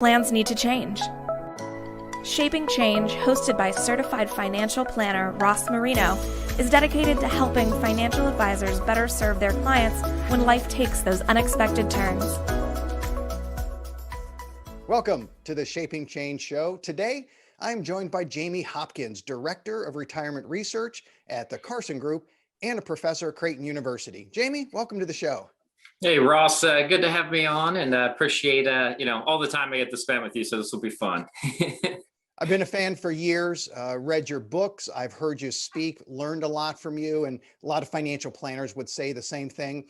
Plans need to change. Shaping Change, hosted by certified financial planner Ross Marino, is dedicated to helping financial advisors better serve their clients when life takes those unexpected turns. Welcome to the Shaping Change show. Today, I'm joined by Jamie Hopkins, Director of Retirement Research at the Carson Group and a professor at Creighton University. Jamie, welcome to the show. Hey, Ross, good to have me on, and appreciate all the time I get to spend with you, so this will be fun. I've been a fan for years, read your books, I've heard you speak, learned a lot from you, and a lot of financial planners would say the same thing.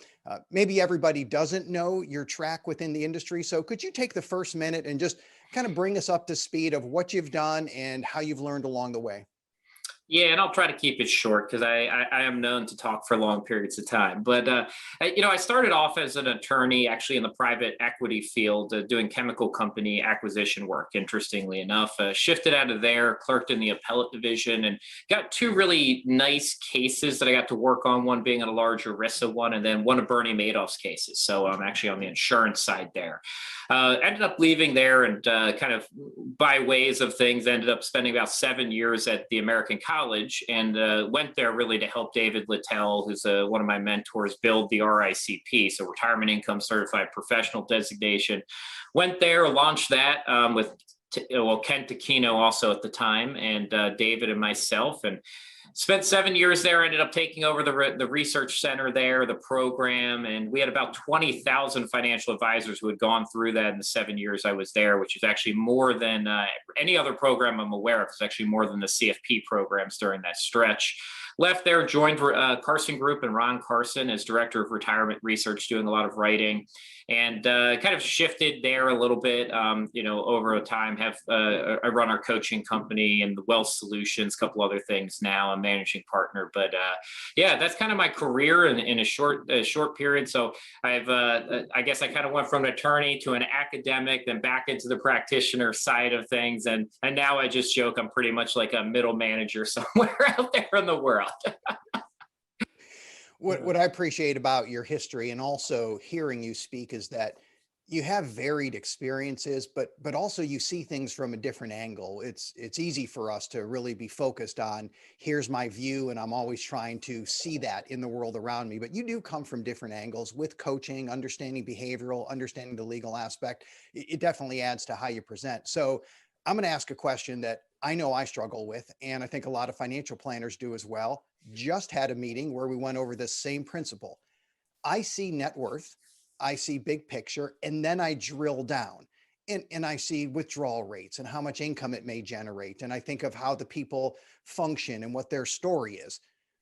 Maybe everybody doesn't know your track within the industry, so could you take the first minute and just kind of bring us up to speed of what you've done and how you've learned along the way? Yeah, and I'll try to keep it short because I am known to talk for long periods of time. But, I started off as an attorney actually in the private equity field doing chemical company acquisition work, interestingly enough. Shifted out of there, clerked in the appellate division, and got two really nice cases that I got to work on, one being a large ERISA one, and then one of Bernie Madoff's cases. So I'm actually on the insurance side there. Ended up leaving there and kind of by ways of things, ended up spending about 7 years at the American College and went there really to help David Littell, who's one of my mentors, build the RICP, so Retirement Income Certified Professional Designation. Went there, launched that with Ken Taquino also at the time, and David and myself, and spent 7 years there. Ended up taking over the research center there, the program, and we had about 20,000 financial advisors who had gone through that in the 7 years I was there, which is actually more than any other program I'm aware of. It's actually more than the CFP programs during that stretch. Left there, joined Carson Group and Ron Carson as Director of Retirement Research, doing a lot of writing, and kind of shifted there a little bit, over time. I run our coaching company and the Wealth Solutions, a couple other things now. I'm managing partner, but that's kind of my career in a short period. So I guess I kind of went from an attorney to an academic, then back into the practitioner side of things, and now I just joke I'm pretty much like a middle manager somewhere out there in the world. What I appreciate about your history and also hearing you speak is that you have varied experiences, but also you see things from a different angle. It's easy for us to really be focused on, here's my view, and I'm always trying to see that in the world around me. But you do come from different angles with coaching, understanding behavioral, understanding the legal aspect. It definitely adds to how you present. So I'm going to ask a question that I know I struggle with, and I think a lot of financial planners do as well. Just had a meeting where we went over this same principle. I see net worth, I see big picture, and then I drill down and I see withdrawal rates and how much income it may generate. And I think of how the people function and what their story is.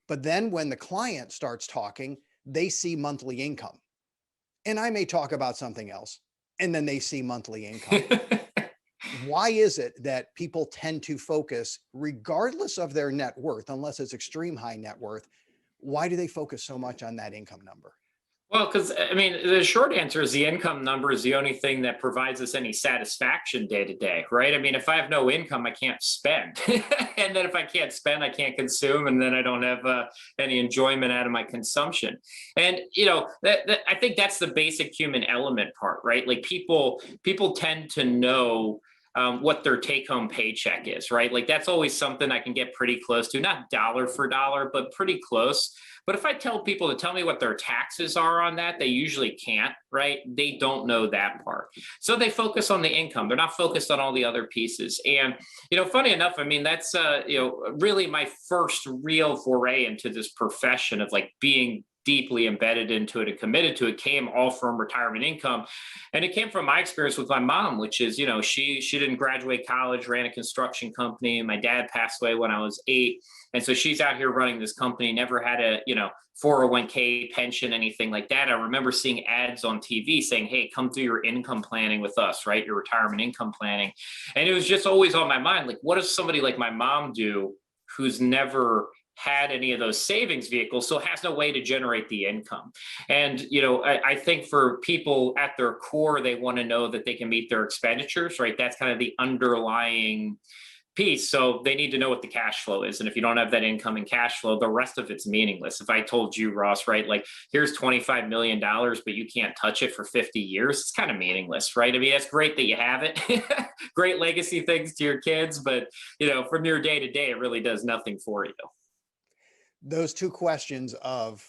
But then when the client starts talking, they see monthly income. And I may talk about something else, and then they see monthly income. Why is it that people tend to focus, regardless of their net worth, unless it's extreme high net worth, why do they focus so much on that income number? Well, because the short answer is the income number is the only thing that provides us any satisfaction day to day, right? If I have no income, I can't spend. And then if I can't spend, I can't consume. And then I don't have any enjoyment out of my consumption. And, I think that's the basic human element part, right? Like people tend to know what their take-home paycheck is, right? Like that's always something I can get pretty close to, not dollar for dollar, but pretty close. But if I tell people to tell me what their taxes are on that, they usually can't, right? They don't know that part. So they focus on the income. They're not focused on all the other pieces. And, funny enough, that's, really my first real foray into this profession of like being deeply embedded into it and committed to it came all from retirement income. And it came from my experience with my mom, which is, she didn't graduate college, ran a construction company. My dad passed away when I was 8. And so she's out here running this company, never had a, 401k pension, anything like that. I remember seeing ads on TV saying, hey, come do your income planning with us, right? Your retirement income planning. And it was just always on my mind. Like, what does somebody like my mom do who's never had any of those savings vehicles, so has no way to generate the income? And, I think for people at their core, they want to know that they can meet their expenditures, right? That's kind of the underlying piece. So they need to know what the cash flow is. And if you don't have that income and cash flow, the rest of it's meaningless. If I told you, Ross, right, like here's $25 million, but you can't touch it for 50 years, it's kind of meaningless, right? I mean, it's great that you have it, great legacy things to your kids, but from your day to day, it really does nothing for you. Those two questions of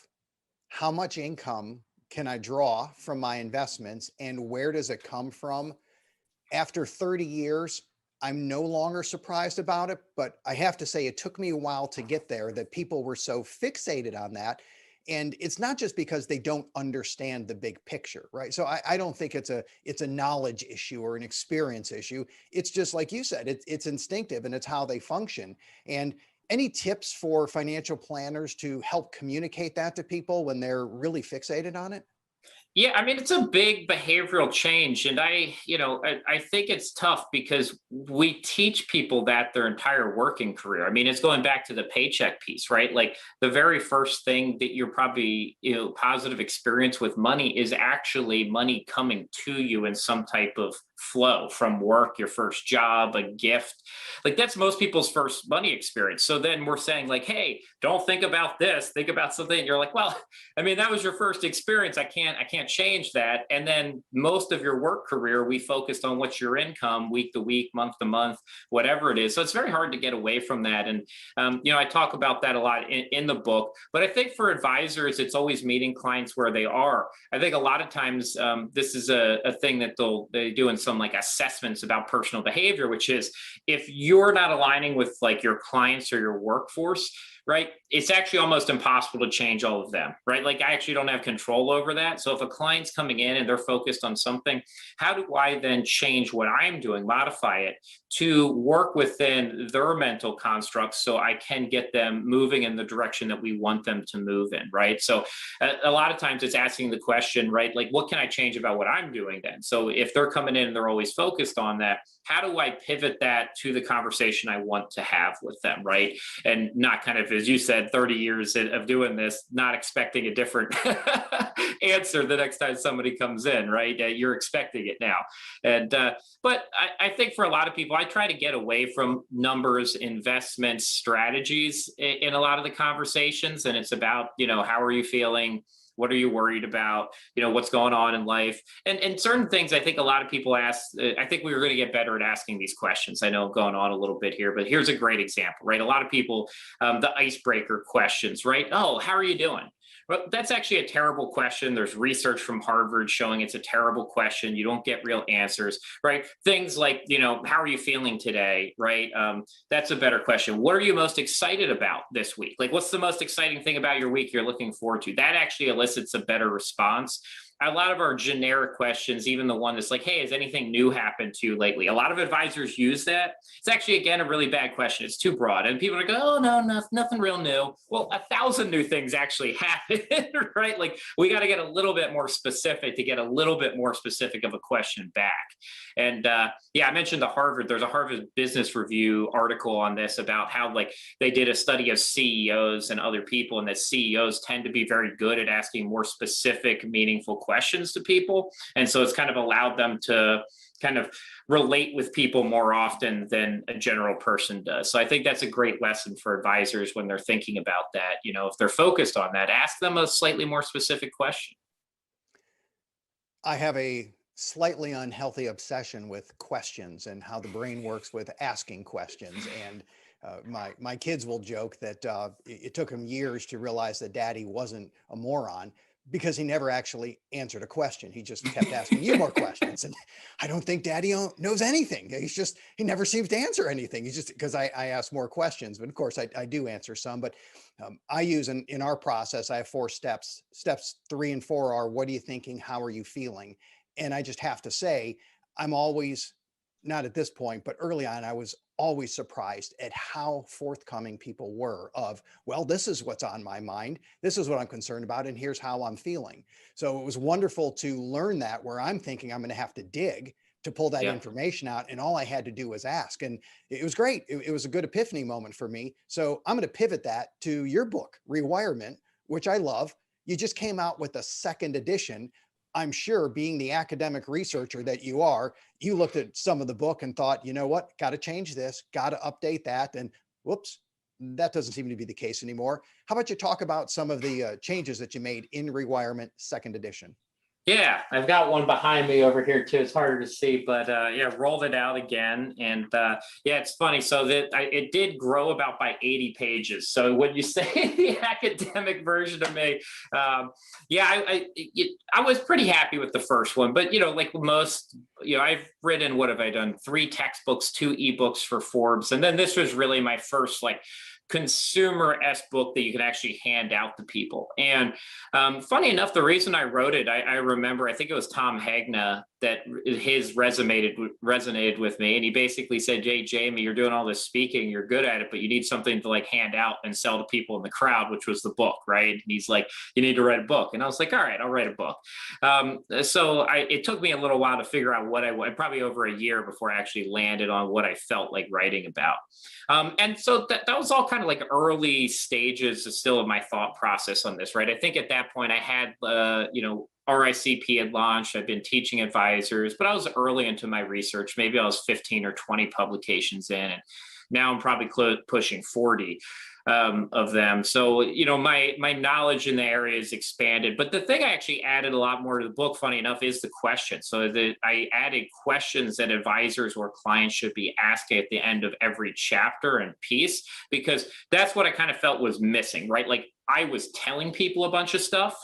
how much income can I draw from my investments and where does it come from? After 30 years, I'm no longer surprised about it, but I have to say it took me a while to get there, that people were so fixated on that. And it's not just because they don't understand the big picture, right? So I don't think it's a knowledge issue or an experience issue. It's just like you said, it's instinctive and it's how they function. And any tips for financial planners to help communicate that to people when they're really fixated on it? Yeah, I mean, it's a big behavioral change. And I think it's tough because we teach people that their entire working career. I mean, it's going back to the paycheck piece, right? Like the very first thing that you're probably, positive experience with money is actually money coming to you in some type of flow from work, your first job, a gift. Like that's most people's first money experience. So then we're saying like, hey, don't think about this, think about something. And you're like, well, I mean, that was your first experience. I can't change that. And then most of your work career, we focused on what's your income week to week, month to month, whatever it is. So it's very hard to get away from that. And, I talk about that a lot in the book, but I think for advisors, it's always meeting clients where they are. I think a lot of times this is a thing that they do in some like assessments about personal behavior, which is if you're not aligning with like your clients or your workforce, right? It's actually almost impossible to change all of them, right? Like I actually don't have control over that. So if a client's coming in and they're focused on something, how do I then change what I'm doing, modify it to work within their mental constructs so I can get them moving in the direction that we want them to move in, right? So a lot of times it's asking the question, right? Like, what can I change about what I'm doing then? So if they're coming in and they're always focused on that, how do I pivot that to the conversation I want to have with them, right? And not kind of, as you said, 30 years of doing this, not expecting a different answer the next time somebody comes in, right? You're expecting it now. And, but I think for a lot of people, I try to get away from numbers, investments, strategies in a lot of the conversations. And it's about, how are you feeling? What are you worried about? What's going on in life? And certain things I think a lot of people ask, I think we were going to get better at asking these questions. I know I'm going on a little bit here, but here's a great example, right? A lot of people, the icebreaker questions, right? Oh, how are you doing? Well, that's actually a terrible question. There's research from Harvard showing it's a terrible question. You don't get real answers, right? Things like, how are you feeling today, right? That's a better question. What are you most excited about this week? Like, what's the most exciting thing about your week you're looking forward to? That actually elicits a better response. A lot of our generic questions, even the one that's like, hey, has anything new happened to you lately? A lot of advisors use that. It's actually, again, a really bad question. It's too broad. And people are like, oh, no, nothing real new. Well, 1,000 new things actually happen, right? Like we got to get a little bit more specific to get a little bit more specific of a question back. And I mentioned there's a Harvard Business Review article on this about how like they did a study of CEOs and other people, and that CEOs tend to be very good at asking more specific, meaningful questions to people. And so it's kind of allowed them to kind of relate with people more often than a general person does. So I think that's a great lesson for advisors when they're thinking about that. If they're focused on that, ask them a slightly more specific question. I have a slightly unhealthy obsession with questions and how the brain works with asking questions. And my kids will joke that it took them years to realize that Daddy wasn't a moron because he never actually answered a question. He just kept asking you more questions. And I don't think Daddy knows anything. He never seems to answer anything. He's just, because I ask more questions, but of course I do answer some, but I use in our process, I have 4 steps. Steps 3 and 4 are, what are you thinking? How are you feeling? And I just have to say, I'm always, not at this point, but early on, I was always surprised at how forthcoming people were of, well, this is what's on my mind. This is what I'm concerned about. And here's how I'm feeling. So it was wonderful to learn that, where I'm thinking I'm going to have to dig to pull that information out. And all I had to do was ask. And it was great. It was a good epiphany moment for me. So I'm going to pivot that to your book, Rewirement, which I love. You just came out with a second edition. I'm sure, being the academic researcher that you are, you looked at some of the book and thought, you know what, got to change this, got to update that. And whoops, that doesn't seem to be the case anymore. How about you talk about some of the changes that you made in Rewirement second edition? Yeah, I've got one behind me over here too. It's harder to see, but yeah, rolled it out again, and yeah, it's funny. So that it did grow about by 80 pages. So when you say the academic version of me, yeah, I was pretty happy with the first one, but like most, I've written, what have I done? 3 textbooks, 2 ebooks for Forbes, and then this was really my first like consumer-esque book that you could actually hand out to people. And funny enough, the reason I wrote it, I remember, I think it was Tom Hagna that his resonated with me. And he basically said, "Hey, Jamie, you're doing all this speaking, you're good at it, but you need something to like hand out and sell to people in the crowd," which was the book, right? And he's like, "You need to write a book." And I was like, "All right, I'll write a book." So it took me a little while to figure out what probably over a year before I actually landed on what I felt like writing about. And so that was all kind of like early stages still of my thought process on this, right? I think at that point I had, RICP had launched. I've been teaching advisors, but I was early into my research. Maybe I was 15 or 20 publications in, and now I'm probably pushing 40 of them. So, my knowledge in the area is expanded. But the thing I actually added a lot more to the book, funny enough, is the question. So I added questions that advisors or clients should be asking at the end of every chapter and piece, because that's what I kind of felt was missing, right? Like I was telling people a bunch of stuff,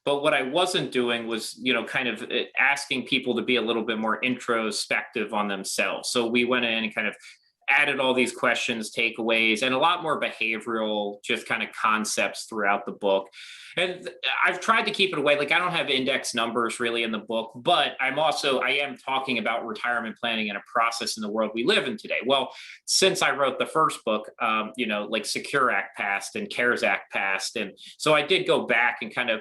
but what I wasn't doing was, kind of asking people to be a little bit more introspective on themselves. So we went in and kind of added all these questions, takeaways, and a lot more behavioral, just kind of concepts throughout the book. And I've tried to keep it away. Like I don't have index numbers really in the book, but I am talking about retirement planning and a process in the world we live in today. Well, since I wrote the first book, like Secure Act passed and CARES Act passed. And so I did go back and kind of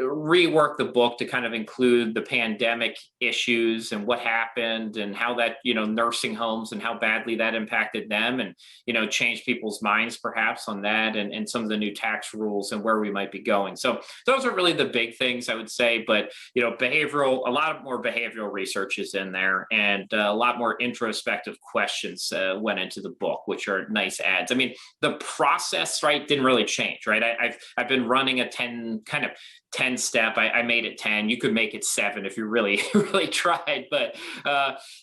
rework the book to kind of include the pandemic issues and what happened and how that, nursing homes and how badly that impacted them, and, change people's minds perhaps on that, and some of the new tax rules and where we might be going. So those are really the big things I would say, but, a lot more behavioral research is in there, and a lot more introspective questions went into the book, which are nice adds. I mean, the process, right, didn't really change, right? I've been running a 10 step. I made it 10. You could make it 7 if you really, really tried, but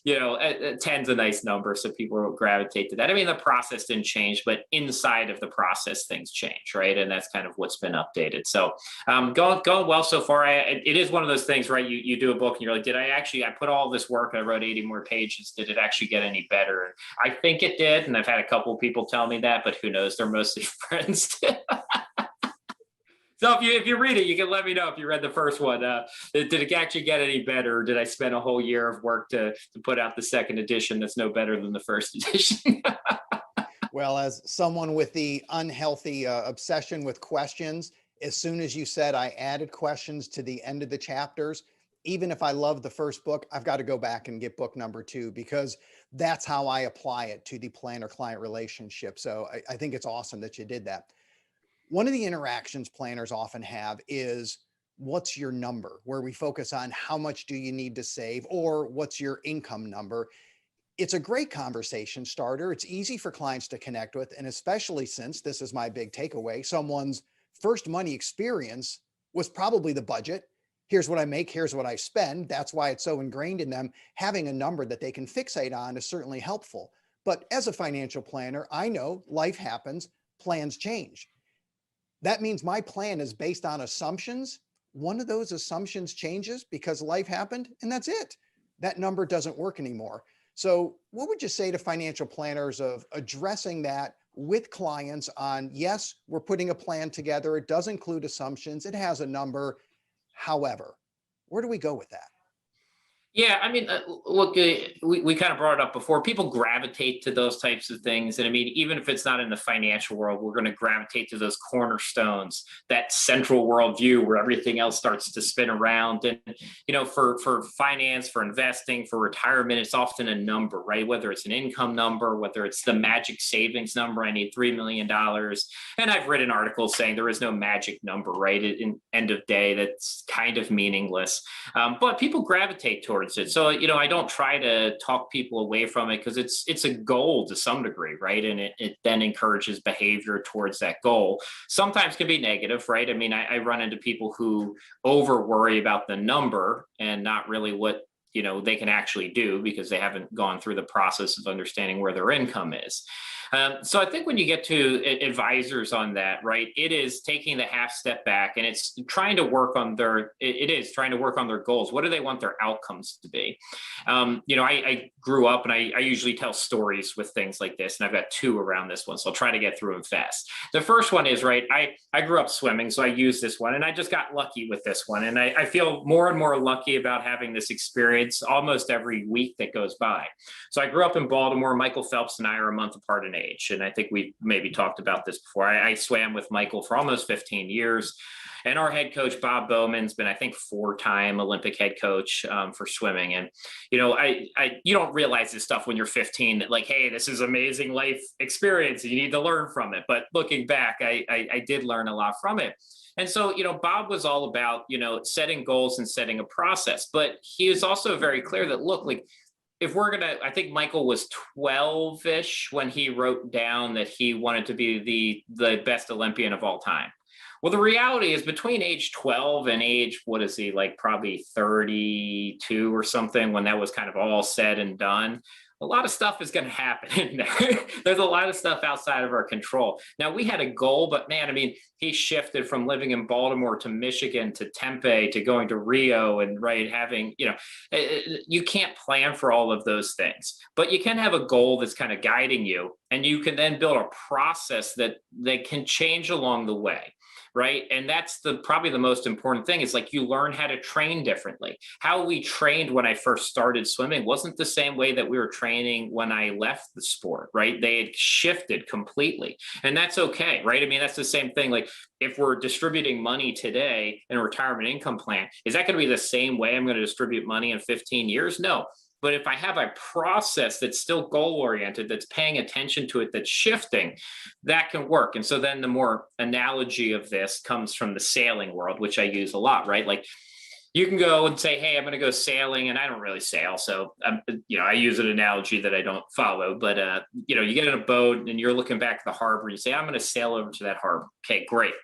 10's a nice number. So people will gravitate to that. I mean, the process didn't change, but inside of the process, things change, right? And that's kind of what's been updated. So going well so far. It is one of those things, right? You do a book and you're like, I put all this work and I wrote 80 more pages. Did it actually get any better? And I think it did. And I've had a couple of people tell me that, but who knows? They're mostly friends. So if you read it, you can let me know if you read the first one. Did it actually get any better? Or did I spend a whole year of work to put out the second edition that's no better than the first edition? Well, as someone with the unhealthy obsession with questions, as soon as you said I added questions to the end of the chapters, even if I love the first book, I've got to go back and get book number 2, because that's how I apply it to the planner-client relationship. So I think it's awesome that you did that. One of the interactions planners often have is, what's your number? Where we focus on how much do you need to save, or what's your income number? It's a great conversation starter. It's easy for clients to connect with. And especially since, this is my big takeaway, someone's first money experience was probably the budget. Here's what I make, here's what I spend. That's why it's so ingrained in them. Having a number that they can fixate on is certainly helpful. But as a financial planner, I know life happens, plans change. That means my plan is based on assumptions. One of those assumptions changes because life happened, and that's it. That number doesn't work anymore. So what would you say to financial planners of addressing that with clients on, yes, we're putting a plan together. It does include assumptions. It has a number. However, where do we go with that? Yeah, I mean, look, we kind of brought it up before. People gravitate to those types of things, and I mean, even if it's not in the financial world, we're going to gravitate to those cornerstones, that central worldview where everything else starts to spin around. And for finance, for investing, for retirement, it's often a number, right? Whether it's an income number, whether it's the magic savings number, I need $3 million. And I've written articles saying there is no magic number, right? In end of day, that's kind of meaningless. But people gravitate towards it. So, I don't try to talk people away from it because it's a goal to some degree, right? And it then encourages behavior towards that goal. Sometimes can be negative, right? I mean, I run into people who over worry about the number and not really what they can actually do because they haven't gone through the process of understanding where their income is. So I think when you get to advisors on that, right, it is taking the half step back and it's trying to work on their goals. What do they want their outcomes to be? I grew up and I usually tell stories with things like this, and I've got two around this one, so I'll try to get through them fast. The first one is, right, I grew up swimming, so I use this one, and I just got lucky with this one. And I feel more and more lucky about having this experience almost every week that goes by. So I grew up in Baltimore. Michael Phelps and I are a month apart in age. And I think we maybe talked about this before. I swam with Michael for almost 15 years. And our head coach, Bob Bowman's been, I think, 4-time Olympic head coach for swimming. And, you don't realize this stuff when you're 15, that like, hey, this is amazing life experience. You need to learn from it. But looking back, I did learn a lot from it. And so, Bob was all about, setting goals and setting a process. But he is also very clear that, look, like, if we're going to, I think Michael was 12-ish when he wrote down that he wanted to be the best Olympian of all time. Well, the reality is between age 12 and age, what is he, like probably 32 or something, when that was kind of all said and done, a lot of stuff is going to happen in there. There's a lot of stuff outside of our control. Now, we had a goal, but man, I mean, he shifted from living in Baltimore to Michigan to Tempe to going to Rio and right, having, you can't plan for all of those things, but you can have a goal that's kind of guiding you, and you can then build a process that can change along the way. Right. And that's probably the most important thing, is like you learn how to train differently. How we trained when I first started swimming wasn't the same way that we were training when I left the sport. Right. They had shifted completely. And that's okay. Right. I mean, that's the same thing. Like, if we're distributing money today in a retirement income plan, is that going to be the same way I'm going to distribute money in 15 years? No. But if I have a process that's still goal-oriented, that's paying attention to it, that's shifting, that can work. And so then the more analogy of this comes from the sailing world, which I use a lot, right? Like, you can go and say, hey, I'm going to go sailing, and I don't really sail. So, I use an analogy that I don't follow, but, you get in a boat and you're looking back at the harbor, and you say, I'm going to sail over to that harbor. Okay, great.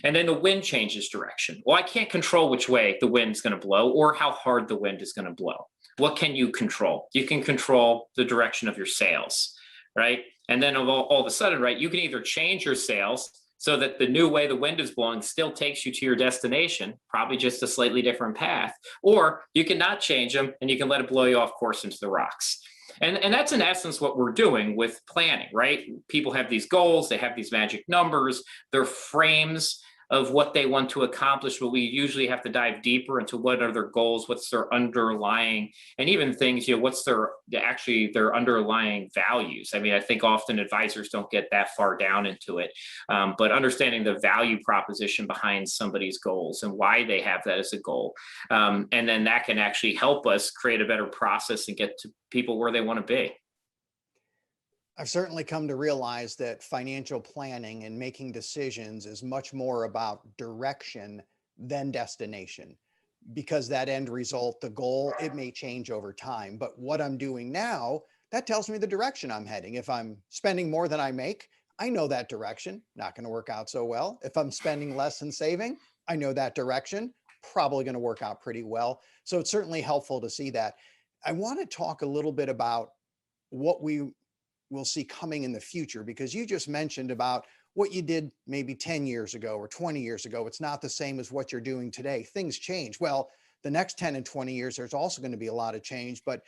And then the wind changes direction. Well, I can't control which way the wind's going to blow or how hard the wind is going to blow. What can you control? You can control the direction of your sails, right? And then all of a sudden, right, you can either change your sails so that the new way the wind is blowing still takes you to your destination, probably just a slightly different path, or you can not change them and you can let it blow you off course into the rocks. And that's in essence what we're doing with planning, right? People have these goals, they have these magic numbers, they're frames of what they want to accomplish, but we usually have to dive deeper into what are their goals, what's their underlying, and even things, what's their underlying values. I mean, I think often advisors don't get that far down into it, but understanding the value proposition behind somebody's goals and why they have that as a goal. And then that can actually help us create a better process and get to people where they want to be. I've certainly come to realize that financial planning and making decisions is much more about direction than destination, because that end result, the goal, it may change over time. But what I'm doing now, that tells me the direction I'm heading. If I'm spending more than I make, I know that direction, not going to work out so well. If I'm spending less and saving, I know that direction, probably going to work out pretty well. So it's certainly helpful to see that. I want to talk a little bit about what we'll see coming in the future, because you just mentioned about what you did maybe 10 years ago or 20 years ago. It's not the same as what you're doing today. Things change. Well, the next 10 and 20 years, there's also going to be a lot of change, but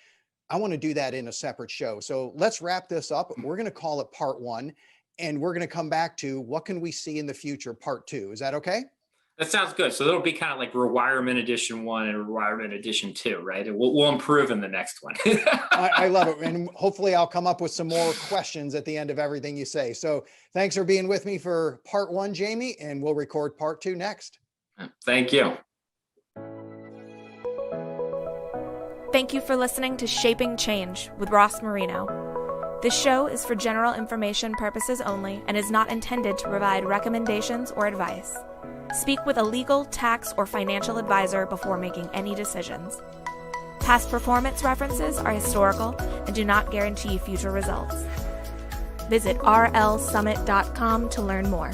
I want to do that in a separate show. So let's wrap this up. We're going to call it part 1, and we're going to come back to what can we see in the future, part 2. Is that okay? That sounds good. So it'll be kind of like Rewirement Edition 1 and Rewirement Edition 2, right? We'll improve in the next one. I love it. And hopefully I'll come up with some more questions at the end of everything you say. So thanks for being with me for part 1, Jamie, and we'll record part 2 next. Thank you. Thank you for listening to Shaping Change with Ross Marino. This show is for general information purposes only and is not intended to provide recommendations or advice. Speak with a legal, tax, or financial advisor before making any decisions. Past performance references are historical and do not guarantee future results. Visit rlsummit.com to learn more.